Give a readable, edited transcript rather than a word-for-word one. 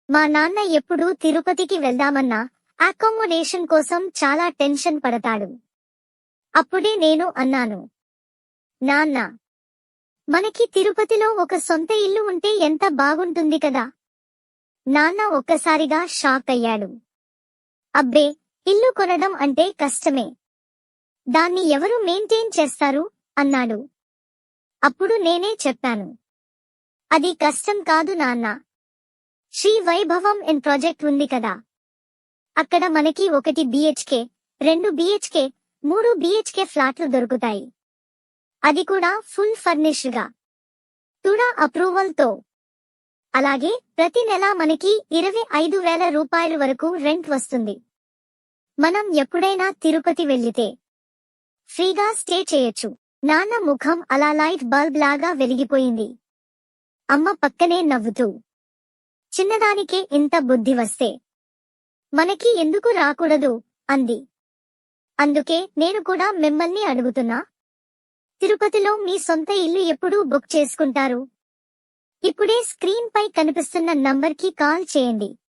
మా నాన్న ఎప్పుడూ తిరుపతికి వెళ్దామన్నా అకామిడేషన్ కోసం చాలా టెన్షన్ పడతాడు. అప్పుడే నేను అన్నాను, నాన్న, మనకి తిరుపతిలో ఒక సొంత ఇల్లు ఉంటే ఎంత బాగుంటుంది కదా. నాన్న ఒక్కసారిగా షాక్ అయ్యాడు. అబ్బే, ఇల్లు కొనడం అంటే కష్టమే. దాన్ని ఎవరు మెయింటైన్ చేస్తారు అన్నాడు. అప్పుడు నేనే చెప్పాను, అది కష్టం కాదు నాన్న. శ్రీ వైభవం ఇన్ ప్రాజెక్ట్ ఉంది కదా, అక్కడ మనకి 1 బిహెచ్కే, 2 బిహెచ్కే, 3 బిహెచ్కే ఫ్లాట్లు దొరుకుతాయి. అది కూడా ఫుల్ ఫర్నిష్డ్ గా, తుడా అప్రూవల్ తో. అలాగే ప్రతి నెల మనకి 25,000 రూపాయల వరకు రెంట్ వస్తుంది. మనం ఎప్పుడైనా తిరుపతి వెళ్లితే ఫ్రీగా స్టే చేయొచ్చు. నాన్న ముఖం అలా లైట్ బల్బ్ లాగా వెలిగిపోయింది. అమ్మ పక్కనే నవ్వుతూ, చిన్నదానికే ఇంత బుద్ధి వస్తే మనకి ఎందుకు రాకూడదు అంది. అందుకే నేను కూడా మిమ్మల్ని అడుగుతున్నా, తిరుపతిలో మీ సొంత ఇల్లు ఎప్పుడు బుక్ చేసుకుంటారు? ఇప్పుడే స్క్రీన్ పై కనిపిస్తున్న నంబర్ కి కాల్ చేయండి.